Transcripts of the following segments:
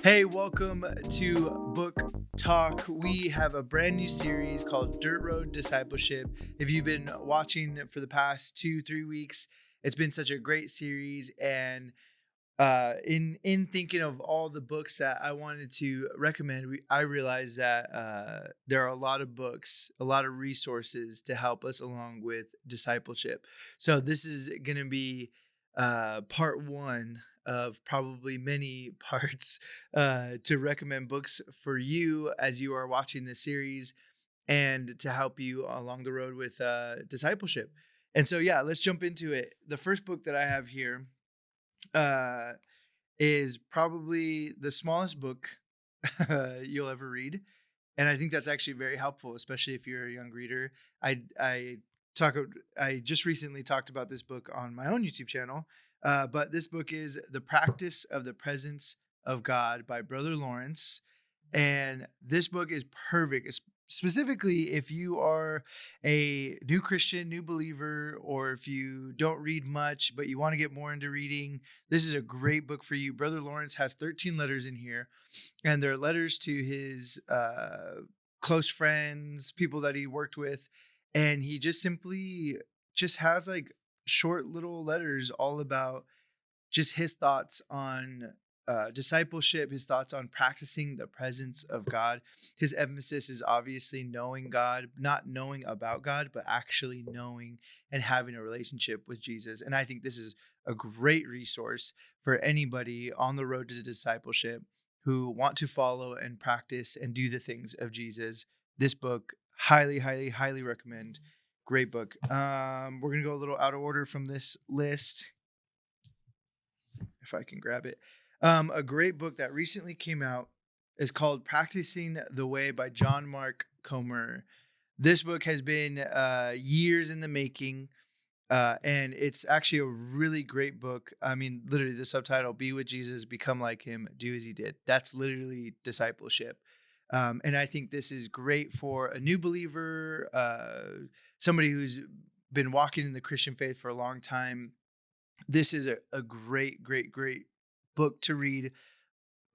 Hey, welcome to Book Talk. We have a brand new series called Dirt Road Discipleship. If you've been watching for the past 2-3 weeks, it's been such a great series. And in thinking of all the books that I wanted to recommend, I realized that there are a lot of books, a lot of resources to help us along with discipleship. So this is going to be part one of probably many parts to recommend books for you as you are watching this series and to help you along the road with discipleship. And so, yeah, let's jump into it. The first book that I have here uh, is probably the smallest book you'll ever read, and I think that's actually very helpful, especially if you're a young reader. I talk. I just recently talked about this book on my own YouTube channel, but this book is "The Practice of the Presence of God" by Brother Lawrence, and this book is perfect, specifically if you are a new Christian, new believer, or if you don't read much but you want to get more into reading. This is a great book for you. Brother Lawrence has 13 letters in here, and they're letters to his close friends, people that he worked with, and he just simply just has like short little letters all about just his thoughts on discipleship, his thoughts on practicing the presence of God. His emphasis is obviously knowing God, not knowing about God, but actually knowing and having a relationship with Jesus. And I think this is a great resource for anybody on the road to discipleship who want to follow and practice and do the things of Jesus. This book, highly, highly, highly recommend. Great book. We're gonna go a little out of order from this list if I can grab it. A great book that recently came out is called Practicing the Way by John Mark Comer. This book has been years in the making, and it's actually a really great book. I mean, literally, the subtitle, Be with Jesus, Become Like Him, Do as He Did. That's literally discipleship. And I think this is great for a new believer, somebody who's been walking in the Christian faith for a long time. This is a great, great, great book to read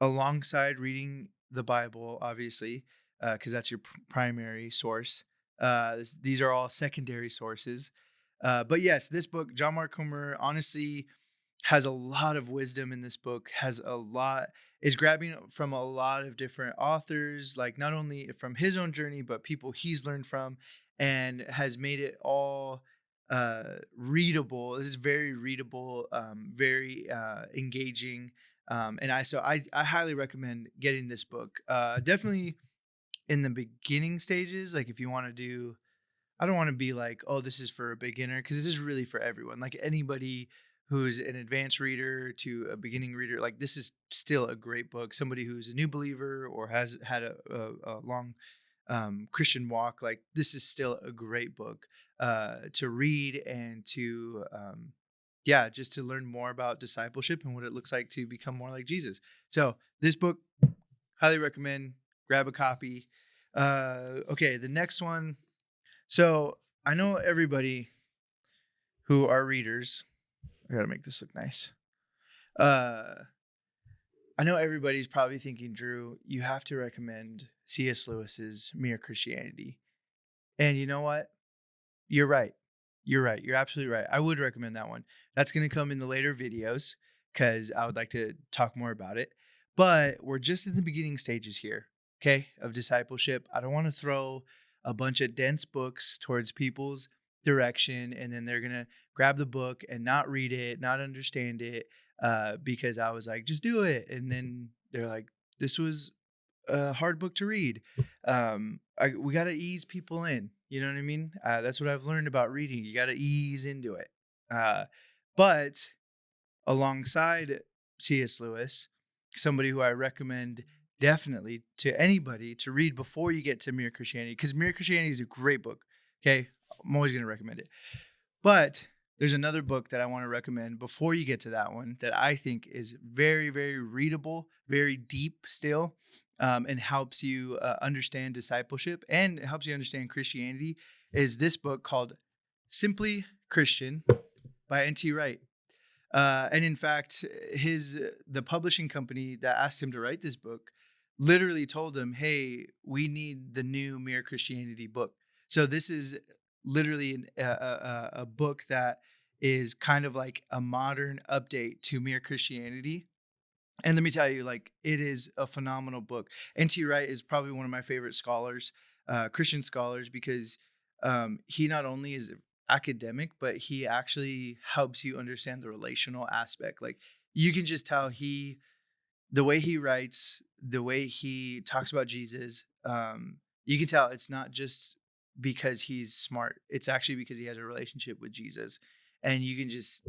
alongside reading the Bible, obviously, because that's your primary source. These are all secondary sources. But yes, this book, John Mark Comer, honestly has a lot of wisdom in this book, is grabbing from a lot of different authors, like not only from his own journey, but people he's learned from, and has made it all readable. This is very readable, very engaging. And I highly recommend getting this book. Definitely in the beginning stages, like if you want to do, I don't want to be like, oh, this is for a beginner, because this is really for everyone. Like anybody who's an advanced reader to a beginning reader, like this is still a great book. Somebody who's a new believer or has had a long Christian walk, like this is still a great book to read and to, yeah, just to learn more about discipleship and what it looks like to become more like Jesus. So this book, highly recommend. Grab a copy. Okay, the next one. So I know everybody who are readers. I gotta make this look nice. Uh, I know everybody's probably thinking, Drew, you have to recommend C.S. Lewis's Mere Christianity. And you know what? You're right. You're right. You're absolutely right. I would recommend that one. That's going to come in the later videos because I would like to talk more about it. But we're just in the beginning stages here, okay, of discipleship. I don't want to throw a bunch of dense books towards people's direction and then they're going to grab the book and not read it, not understand it, because I was like, just do it. And then they're like, this was a hard book to read. We got to ease people in. You know what I mean? That's what I've learned about reading. You got to ease into it. But alongside C.S. Lewis, somebody who I recommend definitely to anybody to read before you get to Mere Christianity, because Mere Christianity is a great book. Okay, I'm always going to recommend it. But there's another book that I want to recommend before you get to that one that I think is very, very readable, very deep still, and helps you understand discipleship and helps you understand Christianity. Is this book called Simply Christian by N.T. Wright. And in fact, the publishing company that asked him to write this book literally told him, "Hey, we need the new Mere Christianity book." So this is literally a book that is kind of like a modern update to Mere Christianity. And let me tell you, like, it is a phenomenal book. N.T. Wright is probably one of my favorite scholars, Christian scholars, because he not only is academic, but he actually helps you understand the relational aspect. Like, you can just tell the way he writes, the way he talks about Jesus, you can tell it's not just because he's smart. It's actually because he has a relationship with Jesus. And you can just,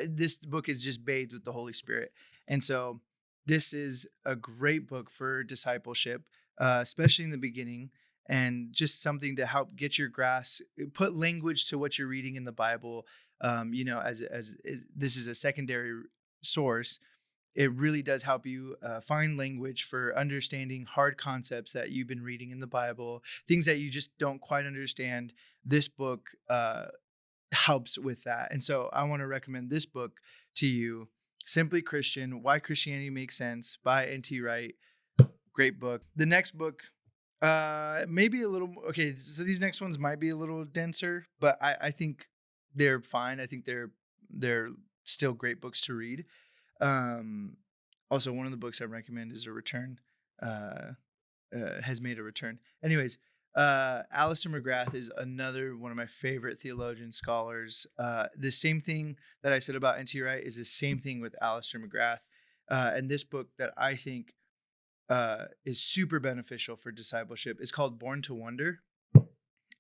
this book is just bathed with the Holy Spirit. And so this is a great book for discipleship, especially in the beginning, and just something to help get your grasp, put language to what you're reading in the Bible. This is a secondary source, it really does help you find language for understanding hard concepts that you've been reading in the Bible, things that you just don't quite understand. This book helps with that. And so I want to recommend this book to you, Simply Christian, Why Christianity Makes Sense by N.T. Wright. Great book. The next book, maybe a little okay, so these next ones might be a little denser, but I think they're fine. I think they're still great books to read. Um, Also, one of the books I recommend is A Return. Uh, has made a return. Anyways, Alistair McGrath is another one of my favorite theologian scholars. The same thing that I said about N.T. Wright is the same thing with Alistair McGrath. And this book that I think is super beneficial for discipleship is called Born to Wonder.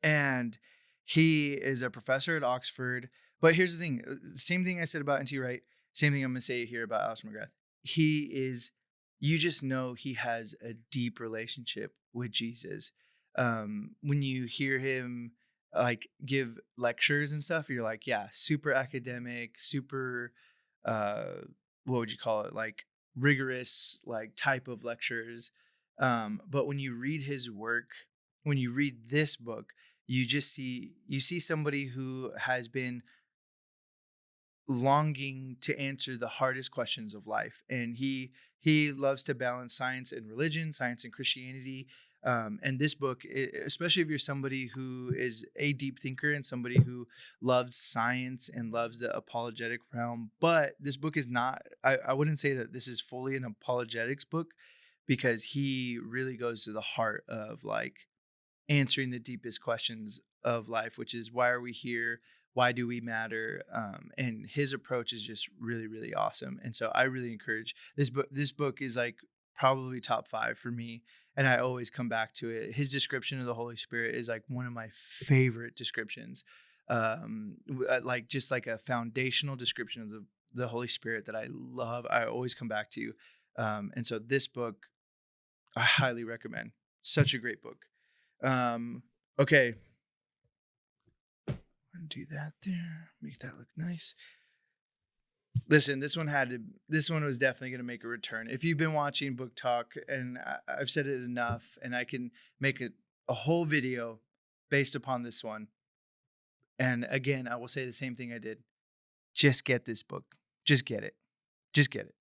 And he is a professor at Oxford. But here's the thing, same thing I said about N.T. Wright, same thing I'm going to say here about Alistair McGrath. He is, you just know he has a deep relationship with Jesus. When you hear him like give lectures and stuff, you're like, yeah, super academic, super, uh, what would you call it? Like rigorous, like type of lectures. But when you read his work, when you read this book, you see somebody who has been longing to answer the hardest questions of life, and he loves to balance science and religion, science and Christianity. And this book, especially if you're somebody who is a deep thinker and somebody who loves science and loves the apologetic realm, but this book is not, I wouldn't say that this is fully an apologetics book, because he really goes to the heart of like answering the deepest questions of life, which is, why are we here? Why do we matter? And his approach is just really, really awesome. And so I really encourage this book. This book is like probably top 5 for me, and I always come back to it. His description of the Holy Spirit is like one of my favorite descriptions, like just like a foundational description of the Holy Spirit that I love. I always come back to, and so this book I highly recommend. Such a great book. Okay. Do that there. Make that look nice. Listen, this one was definitely going to make a return. If you've been watching Book Talk, and I've said it enough, and I can make a whole video based upon this one. And again, I will say the same thing I did. Just get this book. Just get it. Just get it.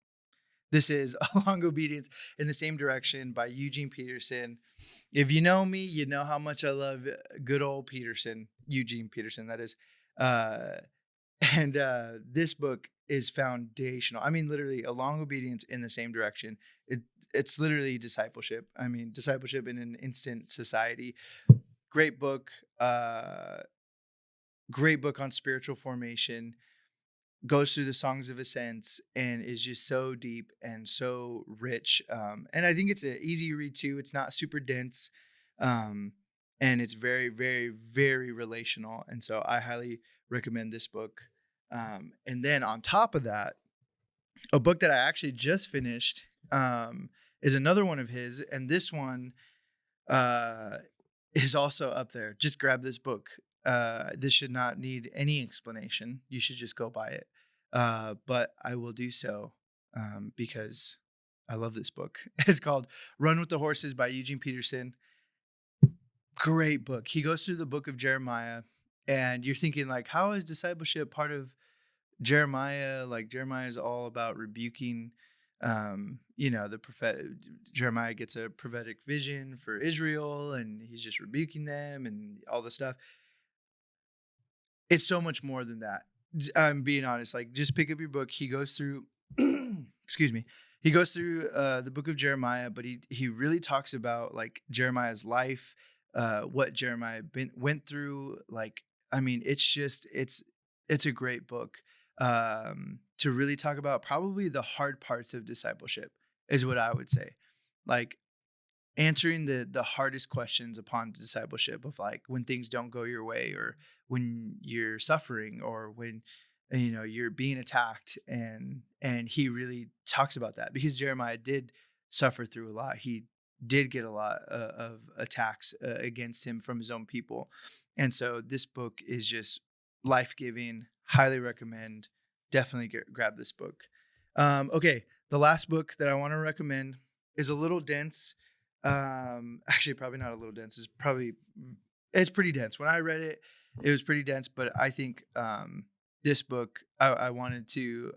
This is Along Obedience in the Same Direction by Eugene Peterson. If you know me, you know how much I love good old Peterson, Eugene Peterson, that is. Uh, and this book is foundational. I mean, literally, Along Obedience in the Same Direction. It's literally discipleship. I mean, discipleship in an instant society. Great book. Great book on spiritual formation, goes through the songs of ascents, and is just so deep and so rich. And I think it's an easy read too. It's not super dense, um, and it's very, very, very relational. And so I highly recommend this book. And then on top of that, a book that I actually just finished is another one of his, and this one uh, is also up there. Just grab this book. This should not need any explanation. You should just go buy it. But I will do so because I love this book. It's called Run with the Horses by Eugene Peterson. Great book. He goes through the book of Jeremiah, and you're thinking like, how is discipleship part of Jeremiah, like Jeremiah is all about rebuking, the prophet. Jeremiah gets a prophetic vision for Israel, and he's just rebuking them and all the stuff. It's so much more than that. I'm being honest. Like, just pick up your book. He goes through, excuse me. He goes through the book of Jeremiah, but he really talks about like Jeremiah's life, what Jeremiah went through. Like, I mean, it's a great book to really talk about. Probably the hard parts of discipleship is what I would say. Like, answering the hardest questions upon discipleship of like when things don't go your way, or when you're suffering, or when you're being attacked, and he really talks about that because Jeremiah did suffer through a lot. He did get a lot of attacks against him from his own people, and so this book is just life-giving. Highly recommend. Definitely grab this book. Okay, the last book that I want to recommend is a little dense. Actually, probably not a little dense. It's pretty dense. When I read it, it was pretty dense. But I think this book I wanted to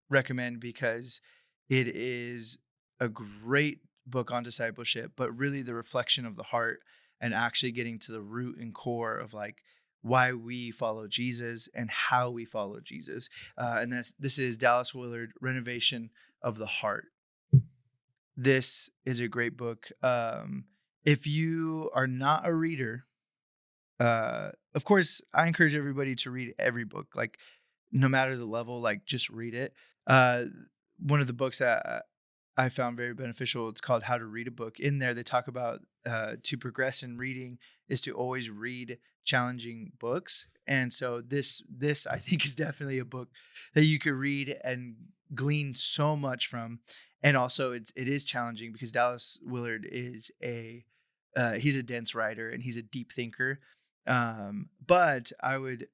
recommend because it is a great book on discipleship, but really the reflection of the heart and actually getting to the root and core of like why we follow Jesus and how we follow Jesus. And this is Dallas Willard, Renovation of the Heart. This is a great book. If you are not a reader, of course, I encourage everybody to read every book, like no matter the level, like just read it. Uh, One of the books that I found very beneficial, it's called How to Read a Book. In there, they talk about to progress in reading is to always read challenging books. And so this I think is definitely a book that you could read and glean so much from. And also it is challenging because Dallas Willard is he's a dense writer and he's a deep thinker. But I would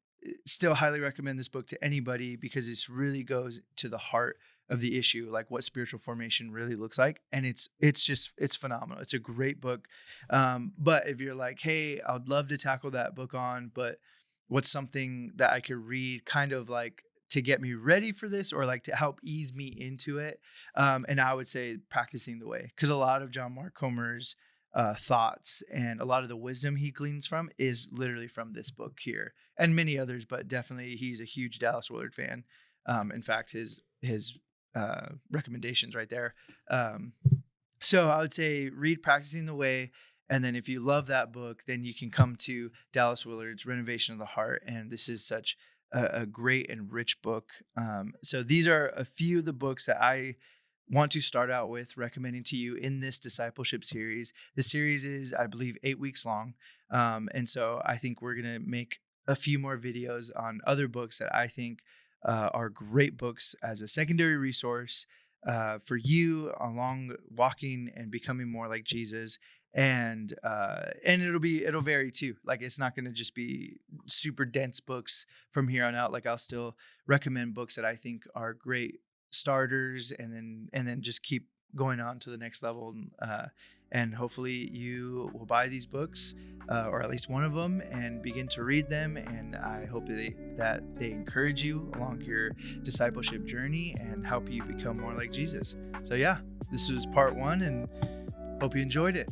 still highly recommend this book to anybody because this really goes to the heart of the issue, like what spiritual formation really looks like. And it's phenomenal. It's a great book. But if you're like, hey, I would love to tackle that book on, but what's something that I could read kind of like to get me ready for this, or like to help ease me into it? And I would say Practicing the Way, because a lot of John Mark Comer's thoughts and a lot of the wisdom he gleans from is literally from this book here, and many others, but definitely he's a huge Dallas Willard fan. In fact, his recommendations right there. So I would say read Practicing the Way. And then if you love that book, then you can come to Dallas Willard's Renovation of the Heart. And this is such a great and rich book. So these are a few of the books that I want to start out with recommending to you in this discipleship series. The series is, I believe, 8 weeks long. And so I think we're going to make a few more videos on other books that I think are great books as a secondary resource for you along walking and becoming more like Jesus. And it'll vary too. Like, it's not going to just be super dense books from here on out. Like, I'll still recommend books that I think are great starters, and then just keep going on to the next level. And hopefully you will buy these books, or at least one of them, and begin to read them. And I hope that they encourage you along your discipleship journey and help you become more like Jesus. So yeah, this was part 1, and hope you enjoyed it.